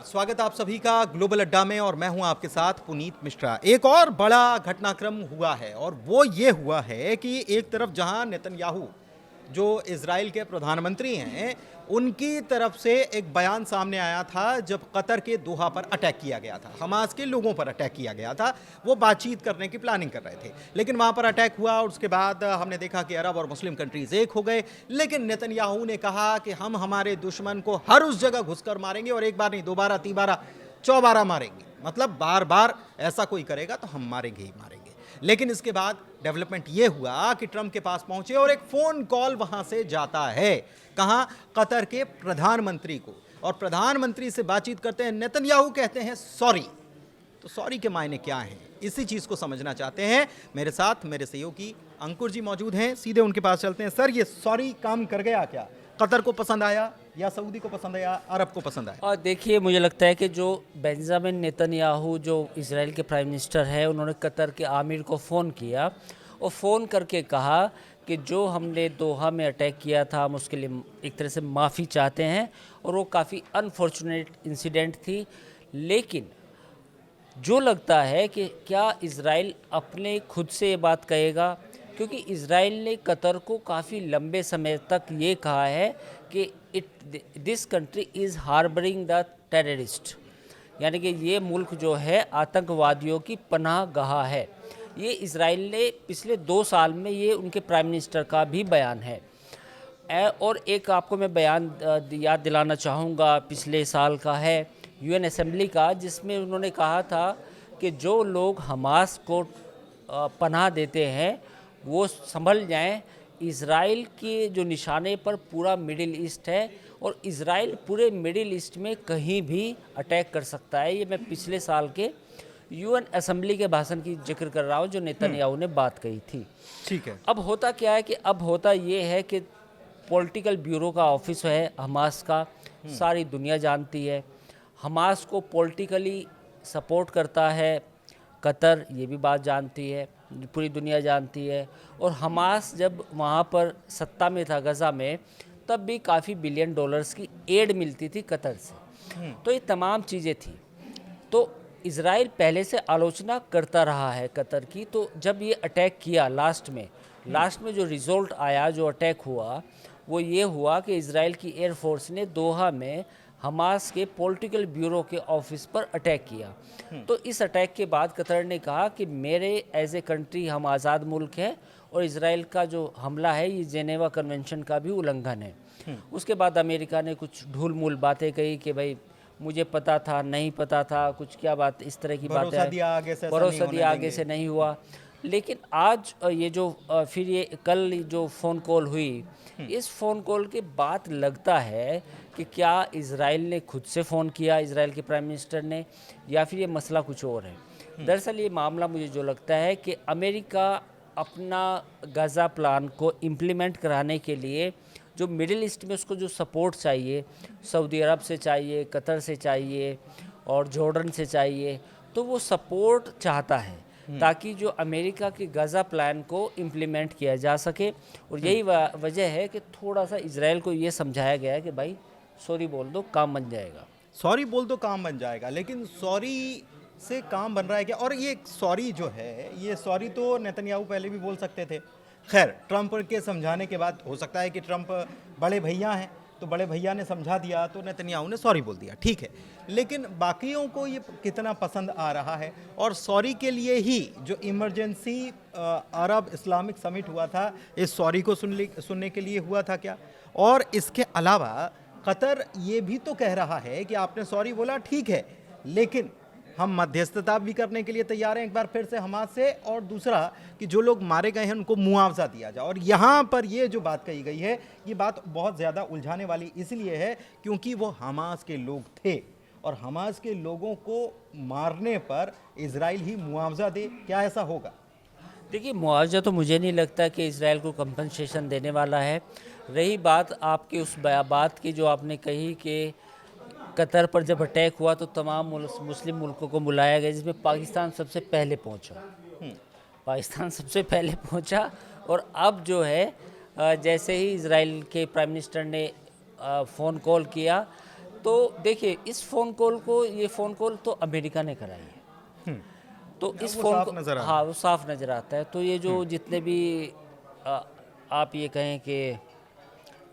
स्वागत आप सभी का ग्लोबल अड्डा में और मैं हूं आपके साथ पुनीत मिश्रा। एक और बड़ा घटनाक्रम हुआ है और वो ये हुआ है कि एक तरफ जहां नेतन्याहू जो इजराइल के प्रधानमंत्री हैं उनकी तरफ से एक बयान सामने आया था जब कतर के दोहा पर अटैक किया गया था, हमास के लोगों पर अटैक किया गया था। वो बातचीत करने की प्लानिंग कर रहे थे लेकिन वहां पर अटैक हुआ और उसके बाद हमने देखा कि अरब और मुस्लिम कंट्रीज एक हो गए। लेकिन नेतन्याहू ने कहा कि हम हमारे दुश्मन को हर उस जगह घुसकर मारेंगे और एक बार नहीं, दोबारा, तीबारा, चौबारा मारेंगे। मतलब बार बार ऐसा कोई करेगा तो हम मारेंगे ही मारेंगे। लेकिन इसके बाद डेवलपमेंट ये हुआ कि ट्रंप के पास पहुंचे और एक फोन कॉल वहां से जाता है, कहां, कतर के प्रधानमंत्री को, और प्रधानमंत्री से बातचीत करते हैं। नेतन्याहू कहते हैं सॉरी। तो सॉरी के मायने क्या हैं, इसी चीज को समझना चाहते हैं। मेरे साथ मेरे सहयोगी अंकुर जी मौजूद हैं, सीधे उनके पास चलते हैं। सर, ये सॉरी काम कर गया क्या? कतर को पसंद आया या सऊदी को पसंद आया, अरब को पसंद आया? और देखिए, मुझे लगता है कि जो बेंजामिन नेतन्याहू जो इजराइल के प्राइम मिनिस्टर है, उन्होंने कतर के आमिर को फ़ोन किया और फ़ोन करके कहा कि जो हमने दोहा में अटैक किया था हम उसके लिए एक तरह से माफ़ी चाहते हैं और वो काफ़ी अनफॉर्चुनेट इंसिडेंट थी। लेकिन जो लगता है कि क्या इज़राइल अपने खुद से ये बात कहेगा, क्योंकि इज़राइल ने कतर को काफ़ी लंबे समय तक ये कहा है कि this country is harbouring the terrorist, यानी कि ये मुल्क जो है आतंकवादियों की पनाह गाह है। ये इज़राइल ने पिछले 2 साल में, ये उनके प्राइम मिनिस्टर का भी बयान है। और एक आपको मैं बयान याद दिलाना चाहूँगा, पिछले साल का है यूएन असेंबली का, जिसमें उन्होंने कहा था कि जो लोग हमास को पनाह देते हैं वो संभल जाएं। इज़राइल के जो निशाने पर पूरा मिडिल ईस्ट है और इज़राइल पूरे मिडिल ईस्ट में कहीं भी अटैक कर सकता है। ये मैं पिछले साल के यूएन असेंबली के भाषण की जिक्र कर रहा हूँ जो नेतन्याहू ने बात कही थी। ठीक है। अब होता क्या है कि अब होता ये है कि पॉलिटिकल ब्यूरो का ऑफिस है हमास का, सारी दुनिया जानती है। हमास को पॉलिटिकली सपोर्ट करता है कतर, ये भी बात जानती है, पूरी दुनिया जानती है। और हमास जब वहाँ पर सत्ता में था गज़ा में, तब भी काफ़ी बिलियन डॉलर्स की एड मिलती थी कतर से। तो ये तमाम चीज़ें थी। तो इज़राइल पहले से आलोचना करता रहा है कतर की। तो जब ये अटैक किया लास्ट में जो रिजल्ट आया, जो अटैक हुआ, वो ये हुआ कि इज़राइल की एयरफोर्स ने दोहा में हमास के पॉलिटिकल ब्यूरो के ऑफिस पर अटैक किया। तो इस अटैक के बाद कतर ने कहा कि मेरे एज ए कंट्री हम आज़ाद मुल्क है और इज़राइल का जो हमला है ये जेनेवा कन्वेंशन का भी उल्लंघन है। उसके बाद अमेरिका ने कुछ ढूल मूल बातें कही कि भाई मुझे पता था, नहीं पता था, कुछ क्या बात, इस तरह की बातें, भरोसा दिया आगे से नहीं हुआ। लेकिन आज ये जो फिर ये कल जो फ़ोन कॉल हुई, इस फ़ोन कॉल के बाद लगता है कि क्या इज़राइल ने खुद से फ़ोन किया, इज़राइल के प्राइम मिनिस्टर ने, या फिर ये मसला कुछ और है। दरअसल ये मामला मुझे जो लगता है कि अमेरिका अपना गाज़ा प्लान को इम्प्लीमेंट कराने के लिए जो मिडिल ईस्ट में उसको जो सपोर्ट चाहिए, सऊदी अरब से चाहिए, कतर से चाहिए और जॉर्डन से चाहिए, तो वो सपोर्ट चाहता है ताकि जो अमेरिका के गाज़ा प्लान को इम्प्लीमेंट किया जा सके। और यही वजह है कि थोड़ा सा इज़राइल को ये समझाया गया है कि भाई सॉरी बोल दो, काम बन जाएगा। सॉरी बोल दो, काम बन जाएगा। लेकिन सॉरी से काम बन रहा है क्या? और ये सॉरी जो है, ये सॉरी तो नेतन्याहू पहले भी बोल सकते थे। खैर, ट्रंप के समझाने के बाद हो सकता है कि ट्रंप बड़े भैया हैं तो बड़े भैया ने समझा दिया तो नेतन्याहू ने सॉरी बोल दिया, ठीक है। लेकिन बाकियों को ये कितना पसंद आ रहा है? और सॉरी के लिए ही जो इमरजेंसी अरब इस्लामिक समिट हुआ था, इस सॉरी को सुनने के लिए हुआ था क्या? और इसके अलावा कतर ये भी तो कह रहा है कि आपने सॉरी बोला, ठीक है, लेकिन हम मध्यस्थता भी करने के लिए तैयार हैं एक बार फिर से हमास से, और दूसरा कि जो लोग मारे गए हैं उनको मुआवजा दिया जाए। और यहाँ पर ये जो बात कही गई है, ये बात बहुत ज़्यादा उलझाने वाली इसलिए है क्योंकि वो हमास के लोग थे और हमास के लोगों को मारने पर इजराइल ही मुआवजा दे। क्या ऐसा होगा? देखिए, मुआवजा तो मुझे नहीं लगता कि इजराइल को कंपनसेशन देने वाला है। रही बात आपकी उस बात की जो आपने कही कि कतर पर जब अटैक हुआ तो तमाम मुस्लिम मुल्कों को बुलाया गया, जिसमें पाकिस्तान सबसे पहले पहुंचा। पाकिस्तान सबसे पहले पहुंचा और अब जो है जैसे ही इजराइल के प्राइम मिनिस्टर ने फ़ोन कॉल किया तो देखिए इस फ़ोन कॉल को, ये फ़ोन कॉल तो अमेरिका ने कराई है, तो इस वो फ़ोन साफ को, नज़र आ रहा हाँ वो साफ नज़र आता है। तो ये जो जितने भी आ, आप ये कहें कि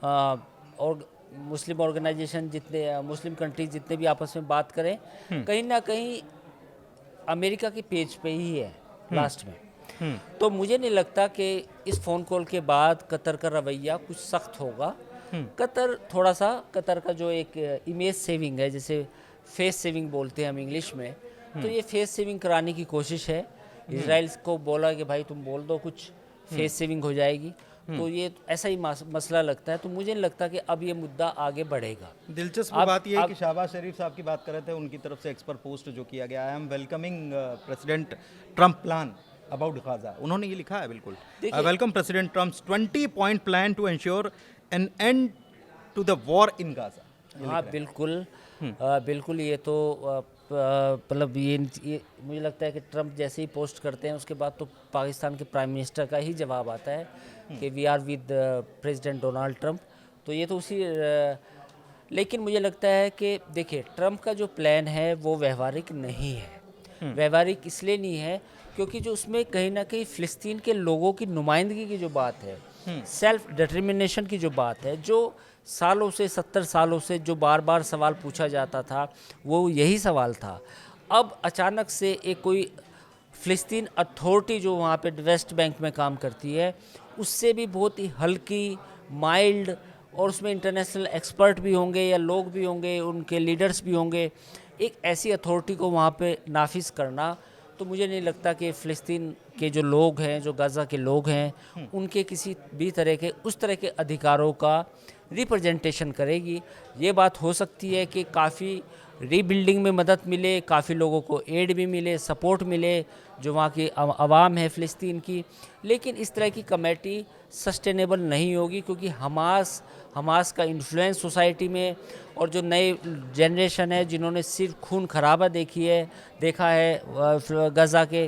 और मुस्लिम ऑर्गेनाइजेशन, जितने मुस्लिम कंट्रीज जितने भी आपस में बात करें, कहीं ना कहीं अमेरिका के पेज पे ही है लास्ट में। तो मुझे नहीं लगता कि इस फ़ोन कॉल के बाद कतर का रवैया कुछ सख्त होगा। कतर थोड़ा सा, कतर का जो एक इमेज सेविंग है, जैसे फेस सेविंग बोलते हैं हम इंग्लिश में, तो ये फेस सेविंग कराने की कोशिश है। इसराइल को बोला कि भाई तुम बोल दो कुछ, फेस सेविंग हो जाएगी। तो ये ऐसा ही मसला लगता है। तो मुझे नहीं लगता कि अब ये मुद्दा आगे बढ़ेगा। दिलचस्प बात यह है कि शहबाज शरीफ साहब की बात कर रहे थे, उनकी तरफ से एक्सपर्ट पोस्ट जो किया गया है, I am welcoming President Trump plan about Gaza, उन्होंने ये लिखा है बिल्कुल, welcome President Trump's 20-point plan to ensure an end to the war in Gaza. हाँ बिल्कुल, बिल्कुल। ये तो मतलब ये मुझे लगता है कि ट्रम्प जैसे ही पोस्ट करते हैं उसके बाद तो पाकिस्तान के प्राइम मिनिस्टर का ही जवाब आता है कि we are with President Donald Trump. तो ये तो उसी लेकिन मुझे लगता है कि देखिए ट्रम्प का जो प्लान है वो व्यवहारिक नहीं है। व्यवहारिक इसलिए नहीं है क्योंकि जो उसमें कहीं ना कहीं फ़िलिस्तीन के लोगों की नुमाइंदगी की जो बात है, सेल्फ डिटर्मिनेशन की जो बात है, जो सालों से 70 सालों से जो बार बार सवाल पूछा जाता था, वो यही सवाल था। अब अचानक से एक कोई फ़िलिस्तीन अथॉरिटी जो वहाँ पे वेस्ट बैंक में काम करती है, उससे भी बहुत ही हल्की, माइल्ड, और उसमें इंटरनेशनल एक्सपर्ट भी होंगे या लोग भी होंगे, उनके लीडर्स भी होंगे, एक ऐसी अथॉरिटी को वहाँ पे नाफिज करना, तो मुझे नहीं लगता कि फ़िलिस्तीन के जो लोग हैं, जो गाज़ा के लोग हैं, उनके किसी भी तरह के उस तरह के अधिकारों का रिप्रेजेंटेशन करेगी। ये बात हो सकती है कि काफ़ी रीबिल्डिंग में मदद मिले, काफ़ी लोगों को एड भी मिले, सपोर्ट मिले जो वहाँ की आवाम है फ़िलिस्तीन की, लेकिन इस तरह की कमेटी सस्टेनेबल नहीं होगी क्योंकि हमास का इन्फ्लुएंस सोसाइटी में, और जो नए जनरेशन है जिन्होंने सिर्फ खून खराबा देखा है गाज़ा के,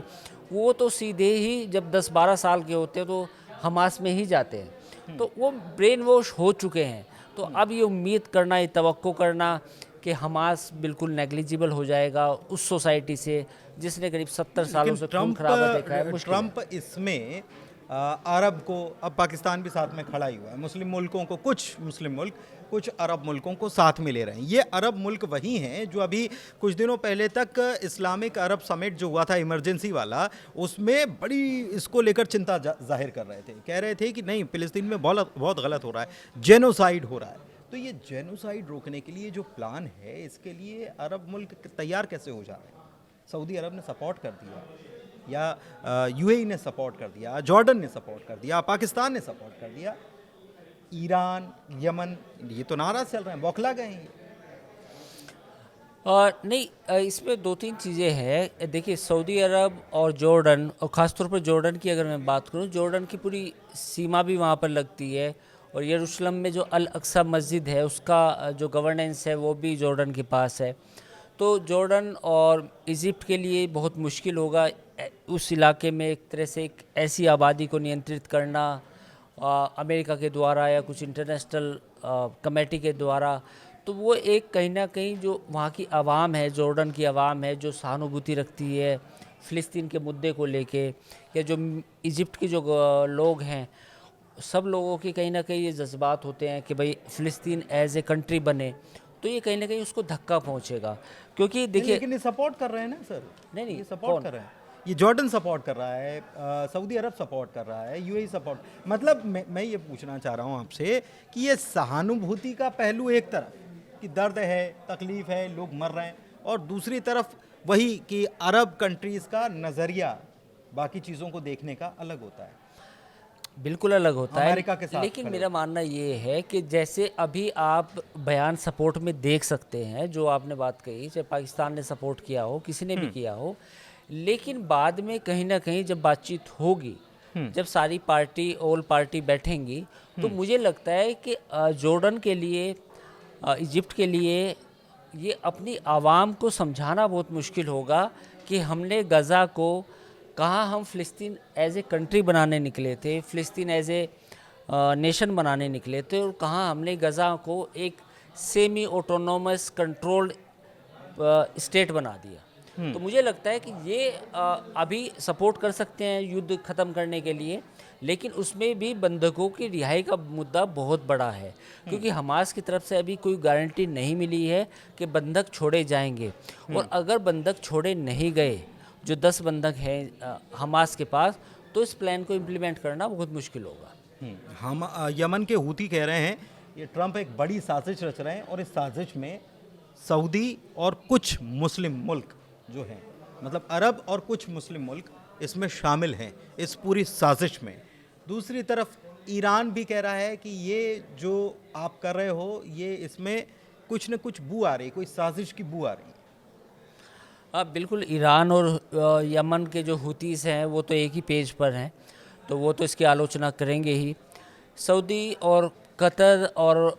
वो तो सीधे ही जब 10-12 साल के होते हैं तो हमास में ही जाते हैं, तो वो ब्रेन वॉश हो चुके हैं। तो अब ये उम्मीद करना, ये तवक्को करना कि हमास बिल्कुल नेग्लिजिबल हो जाएगा उस सोसाइटी से जिसने करीब 70 सालों से खून खराबा देखा है, मुश्किल है। ट्रम्प इसमें अरब को, अब पाकिस्तान भी साथ में खड़ा ही हुआ है, मुस्लिम मुल्कों को, कुछ मुस्लिम मुल्क कुछ अरब मुल्कों को साथ में ले रहे हैं। ये अरब मुल्क वही हैं जो अभी कुछ दिनों पहले तक इस्लामिक अरब समिट जो हुआ था इमरजेंसी वाला, उसमें बड़ी इसको लेकर चिंता जाहिर कर रहे थे, कह रहे थे कि नहीं फ़िलिस्तीन में बहुत गलत हो रहा है, जेनोसाइड हो रहा है। तो ये जेनोसाइड रोकने के लिए जो प्लान है, इसके लिए अरब मुल्क तैयार कैसे हो जा रहे हैं? सऊदी अरब ने सपोर्ट कर दिया, या यूएई ने सपोर्ट कर दिया, जॉर्डन ने सपोर्ट कर दिया, पाकिस्तान ने सपोर्ट कर दिया, ईरान, यमन, ये तो नाराज चल रहे हैं, बौखला गए हैं। नहीं, इसमें 2-3 चीज़ें हैं। देखिए सऊदी अरब और जॉर्डन, और ख़ासतौर पर जॉर्डन की अगर मैं बात करूं, जॉर्डन की पूरी सीमा भी वहां पर लगती है, और यरूशलेम में जो अल अक्सा मस्जिद है उसका जो गवर्नेंस है वो भी जॉर्डन के पास है। तो जॉर्डन और इजिप्ट के लिए बहुत मुश्किल होगा उस इलाके में एक तरह से एक ऐसी आबादी को नियंत्रित करना अमेरिका के द्वारा या कुछ इंटरनेशनल कमेटी के द्वारा। तो वो एक कहीं ना कहीं जो वहाँ की आवाम है, जॉर्डन की आवाम है, जो सहानुभूति रखती है फ़िलिस्तीन के मुद्दे को लेके, या जो इजिप्ट के जो लोग हैं, सब लोगों की कहीं ना कहीं ये जज्बात होते हैं कि भाई फ़िलिस्तीन एज ए कंट्री बने, तो ये कहीं ना कहीं उसको धक्का पहुंचेगा। क्योंकि देखिए, लेकिन ये सपोर्ट कर रहे हैं ना सर, नहीं ये सपोर्ट कर रहे हैं, ये जॉर्डन सपोर्ट कर रहा है, सऊदी अरब सपोर्ट कर रहा है, यूएई सपोर्ट, मतलब मैं ये पूछना चाह रहा हूँ आपसे कि ये सहानुभूति का पहलू एक तरफ कि दर्द है, तकलीफ़ है, लोग मर रहे हैं, और दूसरी तरफ वही कि अरब कंट्रीज़ का नज़रिया बाकी चीज़ों को देखने का अलग होता है, बिल्कुल अलग होता है। अमेरिका के साथ लेकिन मेरा मानना ये है कि जैसे अभी आप बयान सपोर्ट में देख सकते हैं, जो आपने बात कही, चाहे पाकिस्तान ने सपोर्ट किया हो, किसी ने भी किया हो, लेकिन बाद में कहीं ना कहीं जब बातचीत होगी, जब सारी पार्टी, ऑल पार्टी बैठेंगी, तो मुझे लगता है कि जॉर्डन के लिए, इजिप्ट के लिए, ये अपनी आवाम को समझाना बहुत मुश्किल होगा कि हमने गज़ा को कहाँ, हम फ़िलिस्तीन एज ए कंट्री बनाने निकले थे, फ़िलिस्तीन एज ए नेशन बनाने निकले थे, और कहाँ हमने गज़ा को एक सेमी ऑटोनोमस कंट्रोल्ड स्टेट बना दिया। तो मुझे लगता है कि ये अभी सपोर्ट कर सकते हैं युद्ध ख़त्म करने के लिए, लेकिन उसमें भी बंधकों की रिहाई का मुद्दा बहुत बड़ा है, क्योंकि हमास की तरफ से अभी कोई गारंटी नहीं मिली है कि बंधक छोड़े जाएंगे। और अगर बंधक छोड़े नहीं गए, जो 10 बंधक हैं हमास के पास, तो इस प्लान को इम्प्लीमेंट करना बहुत मुश्किल होगा। हम यमन के हूती कह रहे हैं ये ट्रंप एक बड़ी साजिश रच रहे हैं और इस साजिश में सऊदी और कुछ मुस्लिम मुल्क जो हैं, मतलब अरब और कुछ मुस्लिम मुल्क इसमें शामिल हैं इस पूरी साजिश में। दूसरी तरफ ईरान भी कह रहा है कि ये जो आप कर रहे हो ये इसमें कुछ न कुछ बू आ रही, कोई साजिश की बू आ रही है। बिल्कुल, ईरान और यमन के जो हुतीस हैं वो तो एक ही पेज पर हैं, तो वो तो इसकी आलोचना करेंगे ही। सऊदी और कतर और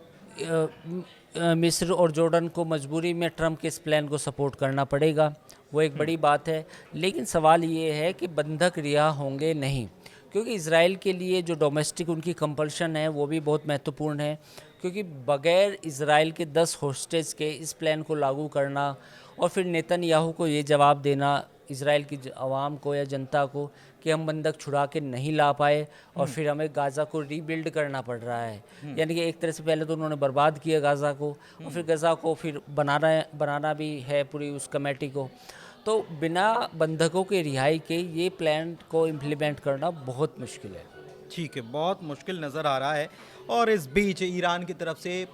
मिस्र और जॉर्डन को मजबूरी में ट्रंप के इस प्लान को सपोर्ट करना पड़ेगा, वो एक बड़ी बात है। लेकिन सवाल ये है कि बंधक रिहा होंगे नहीं, क्योंकि इज़राइल के लिए जो डोमेस्टिक उनकी कंपल्शन है वो भी बहुत महत्वपूर्ण है, क्योंकि बगैर इज़राइल के 10 होस्टेज के इस प्लान को लागू करना और फिर नेतन्याहू को ये जवाब देना इज़राइल की आवाम को या जनता को कि हम बंधक छुड़ा के नहीं ला पाए और फिर हमें गाज़ा को रीबिल्ड करना पड़ रहा है। यानी कि एक तरह से पहले तो उन्होंने बर्बाद किया गाज़ा को और फिर गाज़ा को फिर बनाना भी है पूरी उस कमेटी को। तो बिना बंधकों के रिहाई के ये प्लान को इम्प्लीमेंट करना बहुत मुश्किल है। ठीक है, बहुत मुश्किल नज़र आ रहा है। और इस बीच ईरान की तरफ से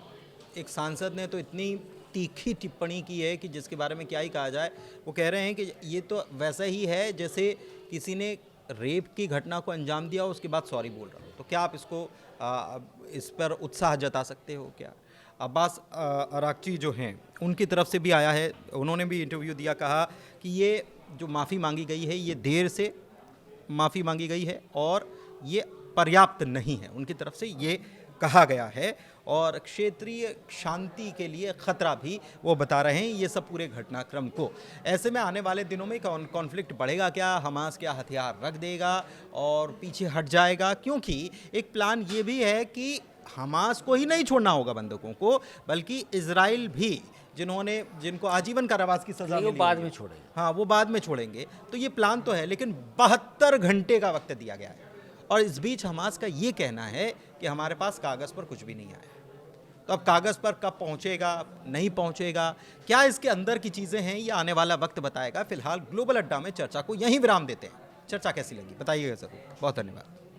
एक सांसद ने तो इतनी तीखी टिप्पणी की है कि जिसके बारे में क्या ही कहा जाए। वो कह रहे हैं कि ये तो वैसा ही है जैसे किसी ने रेप की घटना को अंजाम दिया उसके बाद सॉरी बोल रहा हो। तो क्या आप इसको इस पर उत्साह जता सकते हो क्या? अब्बास अराक्ची जो हैं उनकी तरफ से भी आया है, उन्होंने भी इंटरव्यू दिया, कहा कि ये जो माफ़ी मांगी गई है ये देर से माफ़ी मांगी गई है और ये पर्याप्त नहीं है, उनकी तरफ से ये कहा गया है। और क्षेत्रीय शांति के लिए ख़तरा भी वो बता रहे हैं ये सब पूरे घटनाक्रम को। ऐसे में आने वाले दिनों में कॉन्फ्लिक्ट बढ़ेगा क्या? हमास क्या हथियार रख देगा और पीछे हट जाएगा? क्योंकि एक प्लान ये भी है कि हमास को ही नहीं छोड़ना होगा बंधकों को, बल्कि इजराइल भी जिनको आजीवन कारावास की सजा वो बाद में छोड़ेंगे। हाँ, वो बाद में छोड़ेंगे। तो ये प्लान तो है, लेकिन 72 घंटे का वक्त दिया गया है और इस बीच हमास का ये कहना है कि हमारे पास कागज़ पर कुछ भी नहीं आया। तो अब कागज़ पर कब पहुंचेगा, नहीं पहुंचेगा, क्या इसके अंदर की चीज़ें हैं, ये आने वाला वक्त बताएगा। फिलहाल ग्लोबल अड्डा में चर्चा को यहीं विराम देते हैं। चर्चा कैसी लगी बताइएगा ज़रूर। बहुत धन्यवाद।